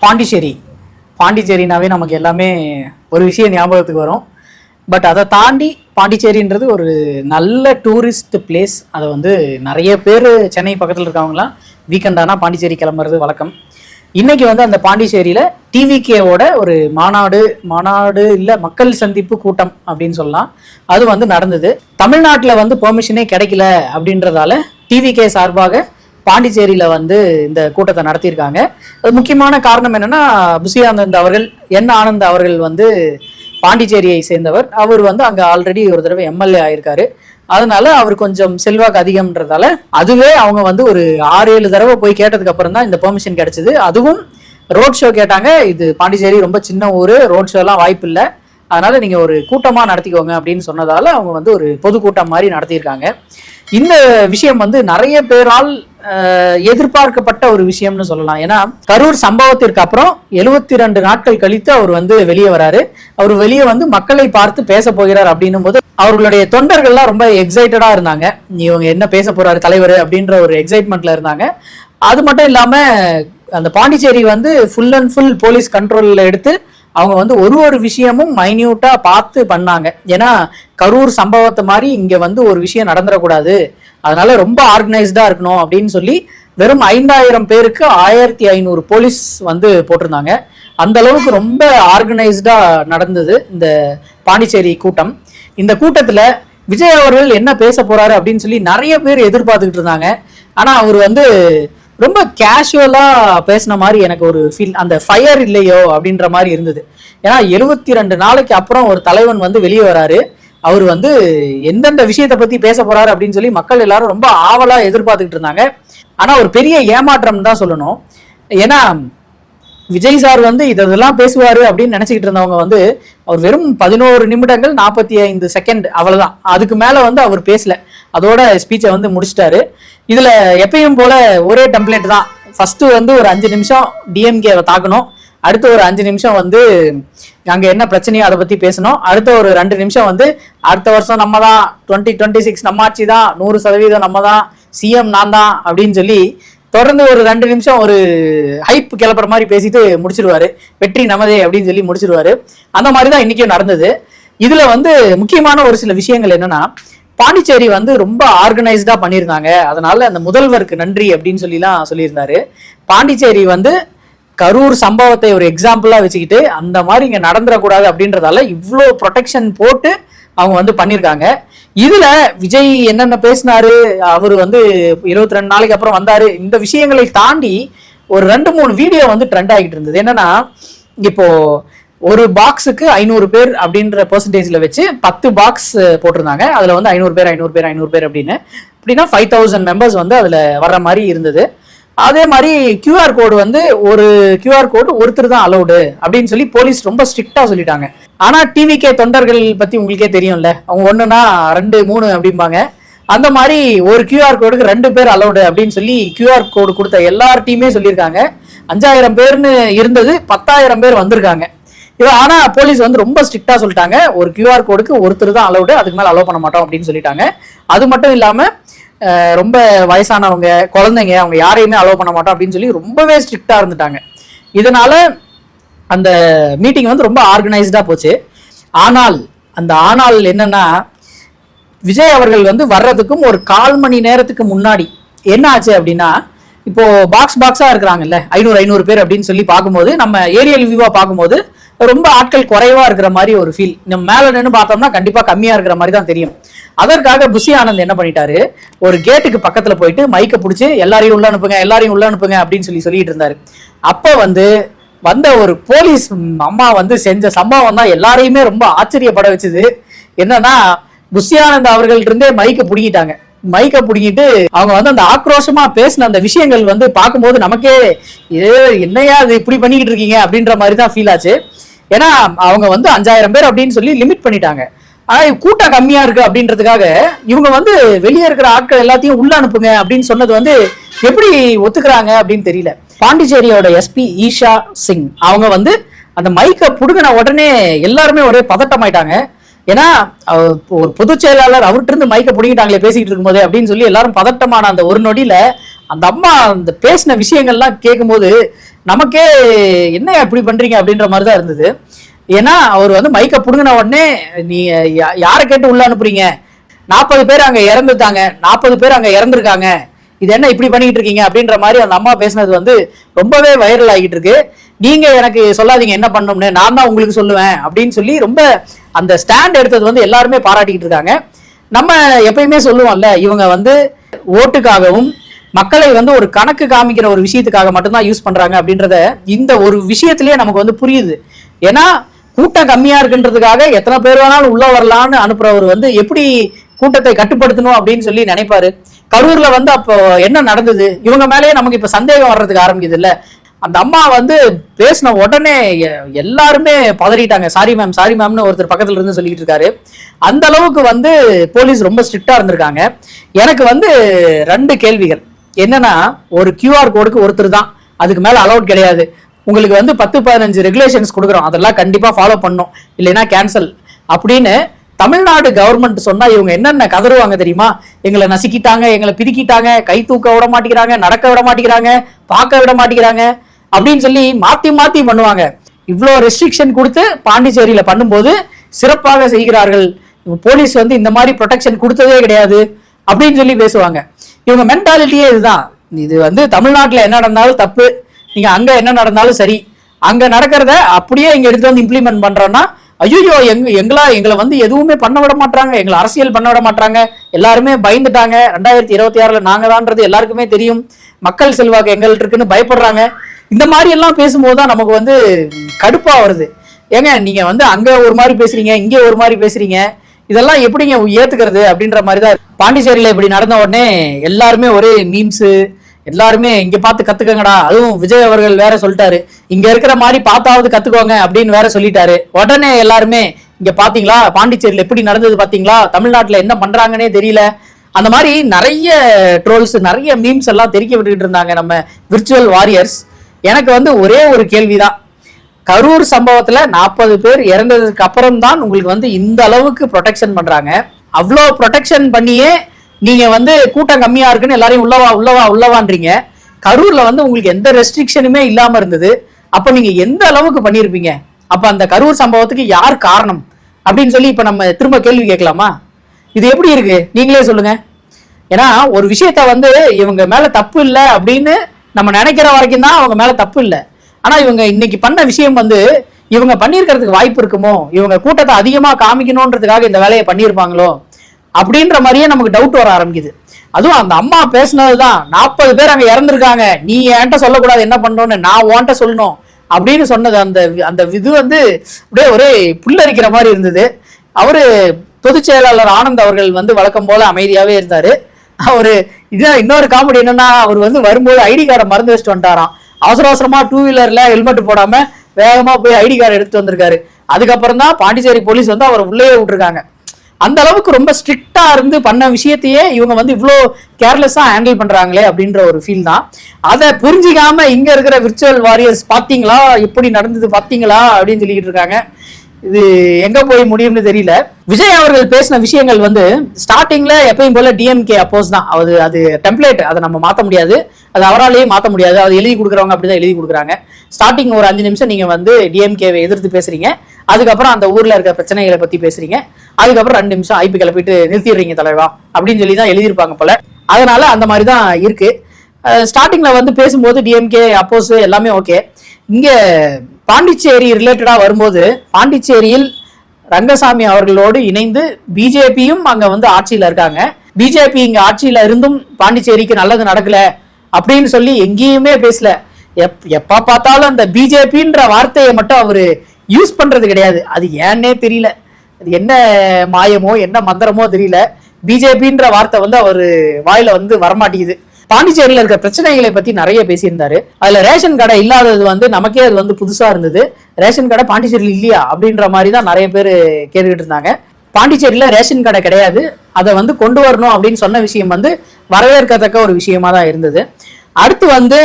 பாண்டிச்சேரி பாண்டிச்சேரினாவே நமக்கு எல்லாமே ஒரு விஷயம் ஞாபகத்துக்கு வரும். பட் அதை தாண்டி பாண்டிச்சேரின்றது ஒரு நல்ல டூரிஸ்ட் பிளேஸ். அதை வந்து நிறைய பேர் சென்னை பக்கத்தில் இருக்கவங்களாம் வீக்கெண்டானா பாண்டிச்சேரி கிளம்புறது வழக்கம். இன்னைக்கு வந்து அந்த பாண்டிச்சேரியில் டிவிகேவோட ஒரு மாநாடு இல்லை மக்கள் சந்திப்பு கூட்டம் அப்படின்னு சொல்லலாம். அது வந்து நடந்தது. தமிழ்நாட்டில் வந்து பெர்மிஷனே கிடைக்கல அப்படின்றதால டிவிகே சார்பாக பாண்டிச்சேரியில வந்து இந்த கூட்டத்தை நடத்தியிருக்காங்க. அது முக்கியமான காரணம் என்னன்னா, புசி ஆனந்த் அவர்கள், ஆனந்த் அவர்கள் வந்து பாண்டிச்சேரியை சேர்ந்தவர். அவர் வந்து அங்க ஆல்ரெடி ஒரு தடவை எம்எல்ஏ ஆயிருக்காரு. அதனால அவர் கொஞ்சம் செல்வாக்கு அதிகம்ன்றதால அதுவே அவங்க வந்து ஒரு 6-7 தடவை போய் கேட்டதுக்கு அப்புறம் தான் இந்த பெர்மிஷன் கிடைச்சது. அதுவும் ரோட் ஷோ கேட்டாங்க. இது பாண்டிச்சேரி ரொம்ப சின்ன ஊர், ரோட் ஷோ எல்லாம் வாய்ப்பு இல்லை, அதனால நீங்க ஒரு கூட்டமா நடத்திக்கோங்க அப்படின்னு சொன்னதால அவங்க வந்து ஒரு பொதுக்கூட்டம் மாதிரி நடத்தியிருக்காங்க. இந்த விஷயம் வந்து நிறைய பேரால் எதிர்பார்க்கப்பட்ட ஒரு விஷயம்னு சொல்லலாம். ஏன்னா கரூர் சம்பவத்திற்கு அப்புறம் 72 நாட்கள் கழித்து அவர் வந்து வெளியே வராரு. அவர் வெளியே வந்து மக்களை பார்த்து பேச போகிறார் அப்படின்னும் போது அவர்களுடைய தொண்டர்கள்லாம் ரொம்ப எக்ஸைட்டடா இருந்தாங்க. இவங்க என்ன பேச போறாரு தலைவர் அப்படின்ற ஒரு எக்ஸைட்மெண்ட்ல இருந்தாங்க. அது மட்டும் இல்லாம அந்த பாண்டிச்சேரி வந்து ஃபுல் அண்ட் ஃபுல் போலீஸ் கண்ட்ரோல்ல எடுத்து அவங்க வந்து ஒரு விஷயமும் மைன்யூட்டா பார்த்து பண்ணாங்க. ஏன்னா கரூர் சம்பவத்தை மாதிரி இங்க வந்து ஒரு விஷயம் நடந்துடக்கூடாது, அதனால ரொம்ப ஆர்கனைஸ்டா இருக்கணும் அப்படின்னு சொல்லி வெறும் 5000 பேருக்கு 1500 போலீஸ் வந்து போட்டிருந்தாங்க. அந்த அளவுக்கு ரொம்ப ஆர்கனைஸ்டா நடந்தது இந்த பாண்டிச்சேரி கூட்டம். இந்த கூட்டத்துல விஜய் அவர்கள் என்ன பேச போறாரு அப்படின்னு சொல்லி நிறைய பேர் எதிர்பார்த்துக்கிட்டு இருந்தாங்க. ஆனா அவர் வந்து ரொம்ப கேஷுவலா பேசின மாதிரி எனக்கு ஒரு ஃபீல், அந்த ஃபயர் இல்லையோ அப்படின்ற மாதிரி இருந்தது. ஏன்னா 72 நாளைக்கு அப்புறம் ஒரு தலைவன் வந்து வெளியே வராரு. அவர் வந்து எந்தெந்த விஷயத்தை பத்தி பேச போறாரு அப்படின்னு சொல்லி மக்கள் எல்லாரும் ரொம்ப ஆவலா எதிர்பார்த்துக்கிட்டு இருந்தாங்க. ஆனா ஒரு பெரிய ஏமாற்றம் தான் சொல்லணும். ஏன்னா விஜய் சார் வந்து இதெல்லாம் பேசுவாரு அப்படின்னு நினைச்சுக்கிட்டு இருந்தவங்க வந்து அவர் வெறும் 11 நிமிடங்கள் 45 செகண்ட் அவ்வளவுதான், அதுக்கு மேல வந்து அவர் பேசல. அதோட ஸ்பீச்சை வந்து முடிச்சிட்டாரு. இதுல எப்பயும் போல ஒரே டெம்ப்ளேட் தான். ஃபர்ஸ்ட் வந்து ஒரு 5 நிமிஷம் டிஎம்கேவை தாக்கணும், அடுத்த ஒரு 5 நிமிஷம் வந்து அங்க என்ன பிரச்சனையோ அதை பத்தி பேசணும், அடுத்த ஒரு 2 நிமிஷம் வந்து அடுத்த வருஷம் நம்ம தான், 2026 நம்ம ஆட்சி தான், 100% நம்ம தான், சிஎம் நான் தான் அப்படின்னு சொல்லி தொடர்ந்து ஒரு 2 நிமிஷம் ஒரு ஹைப் கிளப்புற மாதிரி பேசிட்டு முடிச்சிருவாரு. வெற்றி நமதே அப்படின்னு சொல்லி முடிச்சிருவாரு. அந்த மாதிரிதான் இன்னைக்கும் நடந்தது. இதுல வந்து முக்கியமான ஒரு சில விஷயங்கள் என்னன்னா, பாண்டிச்சேரி வந்து ரொம்ப ஆர்கனைஸ்டா பண்ணியிருந்தாங்க, அதனால அந்த முதல்வருக்கு நன்றி அப்படின்னு சொல்லிலாம் சொல்லியிருந்தாரு. பாண்டிச்சேரி வந்து கரூர் சம்பவத்தை ஒரு எக்ஸாம்பிளா வச்சுக்கிட்டு அந்த மாதிரி இங்க நடந்துடக்கூடாது அப்படின்றதால இவ்வளோ ப்ரொடெக்ஷன் போட்டு அவங்க வந்து பண்ணியிருக்காங்க. இதுல விஜய் என்னென்ன பேசினாரு, அவரு வந்து 22 நாளைக்கு அப்புறம் வந்தாரு, இந்த விஷயங்களை தாண்டி ஒரு 2-3 வீடியோ வந்து ட்ரெண்ட் ஆகிட்டு இருந்தது. என்னன்னா, இப்போ ஒரு பாக்ஸுக்கு 500 பேர் அப்படின்ற பெர்சன்டேஜ்ல வச்சு 10 பாக்ஸ் போட்டிருந்தாங்க. அதுல வந்து 500 பேர் அப்படின்னு அப்படின்னா 5000 மெம்பர்ஸ் வந்து அதுல வர்ற மாதிரி இருந்தது. அதே மாதிரி கியூஆர் கோடு வந்து ஒரு கியூஆர் கோடு ஒருத்தர் தான் அலௌடு அப்படின்னு சொல்லி போலீஸ் ரொம்ப ஸ்ட்ரிக்டா சொல்லிட்டாங்க. ஆனா டிவிகே தொண்டர்கள் பத்தி உங்களுக்கே தெரியும்ல, அவங்க 1னா 2 3 அப்படிம்பாங்க. அந்த மாதிரி ஒரு கியூஆர் கோடுக்கு 2 பேர் அலௌடு அப்படின்னு சொல்லி கியூஆர் கோடு கொடுத்த எல்லார்ட்டையுமே சொல்லியிருக்காங்க. 5000 பேர்னு இருந்தது, 10000 பேர் வந்திருக்காங்க. ஆனா போலீஸ் வந்து ரொம்ப ஸ்ட்ரிக்டா சொல்லிட்டாங்க, ஒரு கியூஆர் கோடுக்கு ஒருத்தர் தான் அலௌடு, அதுக்கு மேல அலோவ் பண்ண மாட்டோம் அப்படின்னு சொல்லிட்டாங்க. அது மட்டும் இல்லாம ரொம்ப வயசானவங்க, குழந்தைங்க, அவங்க யாரையுமே அலோவ் பண்ண மாட்டோம் அப்படின்னு சொல்லி ரொம்பவே ஸ்ட்ரிக்டா இருந்துட்டாங்க. இதனால அந்த மீட்டிங் வந்து ரொம்ப ஆர்கனைஸ்டா போச்சு. ஆனால் என்னன்னா, விஜய் அவர்கள் வந்து வர்றதுக்கும் ஒரு 1/4 மணி நேரத்துக்கு முன்னாடி என்ன ஆச்சு அப்படின்னா, இப்போ பாக்ஸா இருக்கிறாங்கல்ல 500 பேர் அப்படின்னு சொல்லி பார்க்கும்போது, நம்ம ஏரியல் வியூவா பார்க்கும்போது ரொம்ப ஆட்கள் குறைவா இருக்கிற மாதிரி ஒரு ஃபீல். நம்ம மேல நின்று பார்த்தோம்னா கண்டிப்பா கம்மியா இருக்கிற மாதிரி தான் தெரியும். அதற்காக புசி ஆனந்த் என்ன பண்ணிட்டாரு, ஒரு கேட்டுக்கு பக்கத்துல போயிட்டு மைக்க பிடிச்சி எல்லாரையும் உள்ள அனுப்புங்க அப்படின்னு சொல்லிட்டு இருந்தாரு. அப்ப வந்து வந்த ஒரு போலீஸ் அம்மா வந்து செஞ்ச சம்பவம் தான் எல்லாரையுமே ரொம்ப ஆச்சரியப்பட வச்சுது. என்னன்னா, புசி ஆனந்த் அவர்கள்ட்ட இருந்தே மைக்க பிடிங்கிட்டு அவங்க வந்து அந்த ஆக்ரோஷமா பேசின அந்த விஷயங்கள் வந்து பார்க்கும்போது நமக்கே என்னையா அது இப்படி பண்ணிக்கிட்டு இருக்கீங்க அப்படின்ற மாதிரி தான் ஃபீல் ஆச்சு. ஏன்னா அவங்க வந்து 5000 பேர் அப்படின்னு சொல்லி லிமிட் பண்ணிட்டாங்க. ஆனா கூட்டம் கம்மியா இருக்கு அப்படின்றதுக்காக இவங்க வந்து வெளியே இருக்கிற ஆட்கள் எல்லாத்தையும் உள்ள அனுப்புங்க அப்படின்னு சொன்னது வந்து எப்படி ஒத்துக்கிறாங்க அப்படின்னு தெரியல. பாண்டிச்சேரியோட எஸ்பி ஈஷா சிங் அவங்க வந்து அந்த மைக்க புடுங்கின உடனே எல்லாருமே ஒரே பதட்டமாயிட்டாங்க. ஏன்னா ஒரு பொதுச் செயலாளர் அவர்கிட்ட இருந்து மைக்க பிடிங்கிட்டாங்களே பேசிக்கிட்டு இருக்கும் போதே அப்படின்னு சொல்லி எல்லாரும் பதட்டமான அந்த ஒரு நொடியில அந்த அம்மா அந்த பேசின விஷயங்கள்லாம் கேட்கும்போது நமக்கே என்ன இப்படி பண்றீங்க அப்படின்ற மாதிரி தான் இருந்தது. ஏன்னா அவர் வந்து மைக்க புடுங்கின உடனே நீ யாரை கேட்டு உள்ள அனுப்புறீங்க, 40 பேர் அங்க இறந்துட்டாங்க, 40 பேர் அங்க இறந்துருக்காங்க, இது என்ன இப்படி பண்ணிட்டு இருக்கீங்க அப்படின்ற மாதிரி அந்த அம்மா பேசினது வந்து ரொம்பவே வைரல் ஆகிட்டு இருக்கு. நீங்க எனக்கு சொல்லாதீங்க என்ன பண்ணணும்னு, நான் தான் உங்களுக்கு சொல்லுவேன் அப்படின்னு சொல்லி ரொம்ப அந்த ஸ்டாண்ட் எடுத்தது வந்து எல்லாருமே பாராட்டிக்கிட்டு இருக்காங்க. நம்ம எப்பயுமே சொல்லுவோம்ல, இவங்க வந்து ஓட்டுக்காகவும் மக்களை வந்து ஒரு கணக்கு காமிக்கிற ஒரு விஷயத்துக்காக மட்டும்தான் யூஸ் பண்றாங்க அப்படின்றத இந்த ஒரு விஷயத்திலேயே நமக்கு வந்து புரியுது. ஏன்னா கூட்டம் கம்மியா இருக்குன்றதுக்காக எத்தனை பேர் வேணாலும் உள்ள வரலான்னு அனுப்புறவர் வந்து எப்படி கூட்டத்தை கட்டுப்படுத்தணும் அப்படின்னு சொல்லி நினைப்பாரு. கரூர்ல வந்து அப்போ என்ன நடந்தது, இவங்க மேலேயே நமக்கு இப்ப சந்தேகம் வர்றதுக்கு ஆரம்பிக்குது இல்ல. அந்த அம்மா வந்து பேசின உடனே எல்லாருமே பதறிட்டாங்க. சாரி மேம்னு ஒருத்தர் பக்கத்துல இருந்து சொல்லிட்டு இருக்காரு. அந்த அளவுக்கு வந்து போலீஸ் ரொம்ப ஸ்ட்ரிக்டா இருந்திருக்காங்க. எனக்கு வந்து 2 கேள்விகள். என்னன்னா, ஒரு QR கோடுக்கு ஒருத்தர் தான், அதுக்கு மேல அலௌட் கிடையாது. உங்களுக்கு வந்து 10-15 ரெகுலேஷன்ஸ் கொடுக்குறோம், அதெல்லாம் கண்டிப்பா ஃபாலோ பண்ணும், இல்லைன்னா கேன்சல் அப்படின்னு தமிழ்நாடு கவர்மெண்ட் சொன்னா இவங்க என்னென்ன கதறுவாங்க தெரியுமா? எங்களை நசுக்கிட்டாங்க, எங்களை பிதுக்கிட்டாங்க, கை தூக்க விட மாட்டேங்கிறாங்க, நடக்க விட மாட்டேங்கிறாங்க, பார்க்க விட மாட்டேங்கிறாங்க அப்படின்னு சொல்லி மாத்தி மாத்தி பண்ணுவாங்க. இவ்வளோ ரெஸ்ட்ரிக்ஷன் கொடுத்து பாண்டிச்சேரியில பண்ணும்போது சிறப்பாக செய்கிறார்கள், போலீஸ் வந்து இந்த மாதிரி ப்ரொடெக்ஷன் கொடுத்ததே கிடையாது அப்படின்னு சொல்லி பேசுவாங்க. இவங்க மென்டாலிட்டியே இதுதான். இது வந்து தமிழ்நாட்டில் என்ன நடந்தாலும் தப்பு, நீங்க அங்க என்ன நடந்தாலும் சரி, அங்க நடக்கிறத அப்படியே இங்க எடுத்து வந்து இம்ப்ளிமெண்ட் பண்றோம்னா ஐயோ எங்களை வந்து எதுவுமே பண்ண விட மாட்டாங்க, எங்களை அரசியல் பண்ண விட மாட்டாங்க, எல்லாருமே பயந்துட்டாங்க, 2026 நாங்க தான்றது எல்லாருக்குமே தெரியும், மக்கள் செல்வாக்கு எங்கள்கிட்ட இருக்குன்னு பயப்படுறாங்க. இந்த மாதிரி எல்லாம் பேசும்போது தான் நமக்கு வந்து கடுப்பா வருது. ஏங்க நீங்க வந்து அங்க ஒரு மாதிரி பேசுறீங்க, இங்க ஒரு மாதிரி பேசுறீங்க, இதெல்லாம் எப்படிங்க ஏத்துக்கிறது அப்படின்ற மாதிரி தான். பாண்டிச்சேரியில இப்படி நடந்த உடனே எல்லாருமே ஒரே மீம்ஸ், எல்லாருமே இங்க பார்த்து கத்துக்கங்கடா, அதுவும் விஜய் அவர்கள் வேற சொல்லிட்டாரு, இங்க இருக்கிற மாதிரி பார்த்தாவது கத்துக்கோங்க அப்படின்னு வேற சொல்லிட்டாரு. உடனே எல்லாருமே இங்க பாத்தீங்களா பாண்டிச்சேரியில எப்படி நடந்தது பாத்தீங்களா, தமிழ்நாட்டுல என்ன பண்றாங்கன்னே தெரியல, அந்த மாதிரி நிறைய ட்ரோல்ஸ், நிறைய மீம்ஸ் எல்லாம் தெரிக்க விட்டுக்கிட்டு இருந்தாங்க நம்ம விர்ச்சுவல் வாரியர்ஸ். எனக்கு வந்து ஒரே ஒரு கேள்விதான், கரூர் சம்பவத்துல 40 பேர் இறந்ததுக்கு அப்புறம் தான் உங்களுக்கு வந்து இந்த அளவுக்கு ப்ரொடெக்ஷன் பண்றாங்க. அவ்வளோ ப்ரொடெக்ஷன் பண்ணியே நீங்க வந்து கூட்டம் கம்மியா இருக்குன்னு எல்லாரையும் உள்ளவான்றீங்க. கரூர்ல வந்து உங்களுக்கு எந்த ரெஸ்ட்ரிக்ஷனுமே இல்லாம இருந்தது. அப்ப நீங்க எந்த அளவுக்கு பண்ணிருப்பீங்க? அப்ப அந்த கரூர் சம்பவத்துக்கு யார் காரணம் அப்படின்னு சொல்லி இப்ப நம்ம திரும்ப கேள்வி கேட்கலாமா? இது எப்படி இருக்கு நீங்களே சொல்லுங்க. ஏன்னா ஒரு விஷயத்த வந்து இவங்க மேல தப்பு இல்லை அப்படின்னு நம்ம நினைக்கிற வரைக்கும் தான் அவங்க மேல தப்பு இல்லை. ஆனா இவங்க இன்னைக்கு பண்ண விஷயம் வந்து இவங்க பண்ணியிருக்கிறதுக்கு வாய்ப்பு இருக்குமோ, இவங்க கூட்டத்தை அதிகமா காமிக்கணும்ன்றதுக்காக இந்த வேலையை பண்ணியிருப்பாங்களோ அப்படின்ற மாதிரியே நமக்கு டவுட் வர ஆரம்பிக்குது. அதுவும் அந்த அம்மா பேசினதுதான், 40 பேர் அங்க இறந்துருக்காங்க, நீ என்கிட்ட சொல்லக்கூடாது என்ன பண்ணணும்னு, நான் உன்கிட்ட சொல்லணும் அப்படின்னு சொன்னது. அந்த இது வந்து அப்படியே ஒரே புல்லரிக்கிற மாதிரி இருந்தது. அவரு பொதுச் செயலாளர் ஆனந்த் அவர்கள் வந்து வழக்கம் போல அமைதியாவே இருந்தாரு. அவரு இதுதான் இன்னொரு காமெடி என்னன்னா, அவர் வந்து வரும்போது ஐடி கார்டை மறந்து வச்சுட்டு வந்துட்டாராம். அவசரமா 2 வீலர்ல ஹெல்மெட் போடாம வேகமா போய் ஐடி கார்டு எடுத்து வந்திருக்காரு. அதுக்கப்புறம் தான் பாண்டிச்சேரி போலீஸ் வந்து அவரை உள்ளே விட்டுருக்காங்க. அந்த அளவுக்கு ரொம்ப ஸ்ட்ரிக்டா இருந்து பண்ண விஷயத்தையே இவங்க வந்து இவ்வளோ கேர்லெஸ்ஸா ஹேண்டில் பண்றாங்களே அப்படின்ற ஒரு ஃபீல் தான். அதை புரிஞ்சிக்காம இங்க இருக்கிற விர்ச்சுவல் வாரியர்ஸ் பாத்தீங்களா எப்படி நடந்தது பாத்தீங்களா அப்படின்னு சொல்லிக்கிட்டு இருக்காங்க. இது எங்க போய் முடியும்னு தெரியல. விஜய் அவர்கள் பேசின விஷயங்கள் வந்து ஸ்டார்டிங்ல எப்பயும் போல டிஎம்கே அப்போஸ் தான். அது டெம்ப்ளேட், அதை நம்ம மாற்ற முடியாது, அது அவராலேயே மாற்ற முடியாது. அது எழுதி கொடுக்குறவங்க அப்படிதான் எழுதி கொடுக்குறாங்க. ஸ்டார்டிங் ஒரு 5 நிமிஷம் நீங்க வந்து டிஎம்கேவை எதிர்த்து பேசுறீங்க, அதுக்கப்புறம் அந்த ஊர்ல இருக்க பிரச்சனைகளை பத்தி பேசுறீங்க, அதுக்கப்புறம் 2 நிமிஷம் ஐபி கிளப்பிட்டு நிறுத்திடுறீங்க தலைவா அப்படின்னு சொல்லி தான் எழுதியிருப்பாங்க போல. அதனால அந்த மாதிரி தான் இருக்கு. ஸ்டார்டிங்ல வந்து பேசும்போது டிஎம்கே அப்போஸ் எல்லாமே ஓகே. இங்க பாண்டிச்சேரி ரிலேட்டடா வரும்போது பாண்டிச்சேரியில் ரங்கசாமி அவர்களோடு இணைந்து பிஜேபியும் அங்க வந்து ஆட்சியில இருக்காங்க. பிஜேபி இங்க ஆட்சியில இருந்தும் பாண்டிச்சேரிக்கு நல்லது நடக்கல அப்படின்னு சொல்லி எங்கேயுமே பேசல. எப்ப பார்த்தாலும் அந்த பிஜேபின்ற வார்த்தையை மட்டும் அவரு யூஸ் பண்றது கிடையாது. அது ஏன்னே தெரியல, அது என்ன மாயமோ என்ன மந்திரமோ தெரியல. பிஜேபின்ற வார்த்தை வந்து அவரு வாயில வந்து வரமாட்டேங்குது. பாண்டிச்சேரியில இருக்க பிரச்சனைகளை பத்தி நிறைய பேசியிருந்தாரு. அதுல ரேஷன் கடை இல்லாதது வந்து நமக்கே அது வந்து புதுசா இருந்தது. ரேஷன் கடை பாண்டிச்சேரியில் இல்லையா அப்படின்ற மாதிரி தான் நிறைய பேர் கேட்டுக்கிட்டு இருந்தாங்க. பாண்டிச்சேரியில ரேஷன் கடை கிடையாது, அதை வந்து கொண்டு வரணும் அப்படின்னு சொன்ன விஷயம் வந்து வரவேற்கத்தக்க ஒரு விஷயமா தான் இருந்தது. அடுத்து வந்து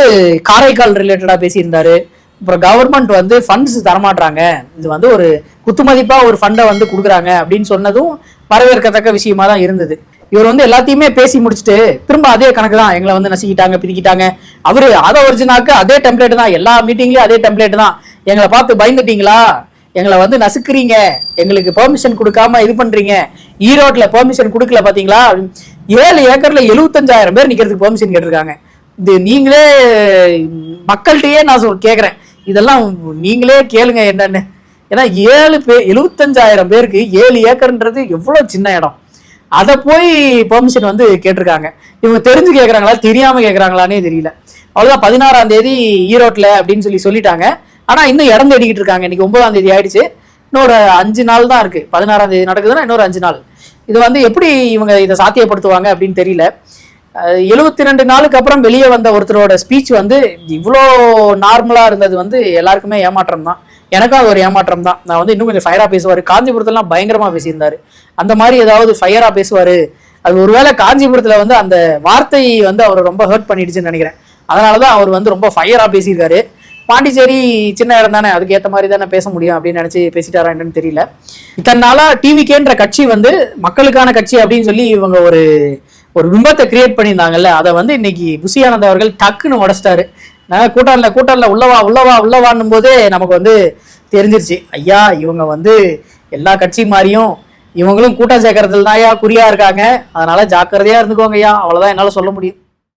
காரைக்கால் ரிலேட்டடா பேசியிருந்தாரு. அப்புறம் கவர்மெண்ட் வந்து ஃபண்ட்ஸ் தரமாட்டாங்க, இது வந்து ஒரு குத்துமதிப்பா ஒரு ஃபண்டை வந்து கொடுக்குறாங்க அப்படின்னு சொன்னதும் வரவேற்கத்தக்க விஷயமா தான் இருந்தது. இவர் வந்து எல்லாத்தையுமே பேசி முடிச்சுட்டு திரும்ப அதே கணக்கு தான், எங்களை வந்து நசுக்கிட்டாங்க பிதிக்கிட்டாங்க, அவரு அதை ஒரிஜினாக்கு அதே டெம்ப்ளேட் தான், எல்லா மீட்டிங்லயும் அதே டெம்ப்ளேட் தான். எங்களை பார்த்து பயந்துட்டீங்களா, எங்களை வந்து நசுக்குறீங்க, எங்களுக்கு பெர்மிஷன் கொடுக்காம இது பண்றீங்க, ஈரோட்ல பெர்மிஷன் கொடுக்கல பாத்தீங்களா, 7 ஏக்கர்ல 75,000 பேர் நிக்கிறதுக்கு பெர்மிஷன் கேட்டிருக்காங்க. இது நீங்களே மக்கள்கிட்டயே நான் கேட்குறேன், இதெல்லாம் நீங்களே கேளுங்க என்னன்னு. ஏன்னா 75,000 பேருக்கு 7 ஏக்கர்ன்றது எவ்வளோ சின்ன இடம். அதை போய் பெர்மிஷன் வந்து கேட்டிருக்காங்க. இவங்க தெரிஞ்சு கேட்குறாங்களா தெரியாம கேட்குறாங்களானே தெரியல. அவ்வளோதான் 16ஆம் தேதி ஈரோட்டில் அப்படின்னு சொல்லிட்டாங்க. ஆனால் இன்னும் இடம் தேடிக்கிட்டு இருக்காங்க. இன்னைக்கு 9ஆம் தேதி ஆயிடுச்சு, இன்னொரு 5 நாள் தான் இருக்கு. 16ஆம் தேதி நடக்குதுன்னா இன்னொரு 5 நாள். இது வந்து எப்படி இவங்க இதை சாத்தியப்படுத்துவாங்க அப்படின்னு தெரியல. 72 நாளுக்கு அப்புறம் வெளியே வந்த ஒருத்தரோட ஸ்பீச் வந்து இவ்வளோ நார்மலாக இருந்தது வந்து எல்லாருக்குமே ஏமாற்றம் தான். எனக்கும் அது ஒரு ஏமாற்றம் தான். நான் வந்து இன்னும் கொஞ்சம் ஃபயராக பேசுவார், காஞ்சிபுரத்துலாம் பயங்கரமாக பேசியிருந்தாரு, அந்த மாதிரி ஏதாவது ஃபயராக பேசுவார். அது ஒருவேளை காஞ்சிபுரத்தில் வந்து அந்த வார்த்தை வந்து அவர் ரொம்ப ஹர்ட் பண்ணிடுச்சுன்னு நினைக்கிறேன். அதனால தான் அவர் வந்து ரொம்ப ஃபயராக பேசியிருக்காரு. பாண்டிச்சேரி சின்ன இடம் தானே, அதுக்கு ஏற்ற மாதிரி தானே பேச முடியும் அப்படின்னு நினச்சி பேசிட்டாரா என்னன்னு தெரியல. இத்தனை நாளாக டிவிகேன்ற கட்சி வந்து மக்களுக்கான கட்சி அப்படின்னு சொல்லி இவங்க ஒரு பிம்பத்தை கிரியேட் பண்ணியிருந்தாங்கல்ல, அதை வந்து இன்னைக்கு புஷி ஆனந்த் அவர்கள் டக்குன்னு உடச்சிட்டாரு. நான் கூட்டாளில் உள்ளவான்னும் போதே நமக்கு வந்து தெரிஞ்சிருச்சு, ஐயா இவங்க வந்து எல்லா கட்சி மாதிரியும் இவங்களும் கூட்டம் சேர்க்கறதுல தான் குறியா இருக்காங்க, அதனால ஜாக்கிரதையா இருந்துக்கோங்க ஐயா, அவ்வளவுதான் என்னால சொல்ல முடியும்.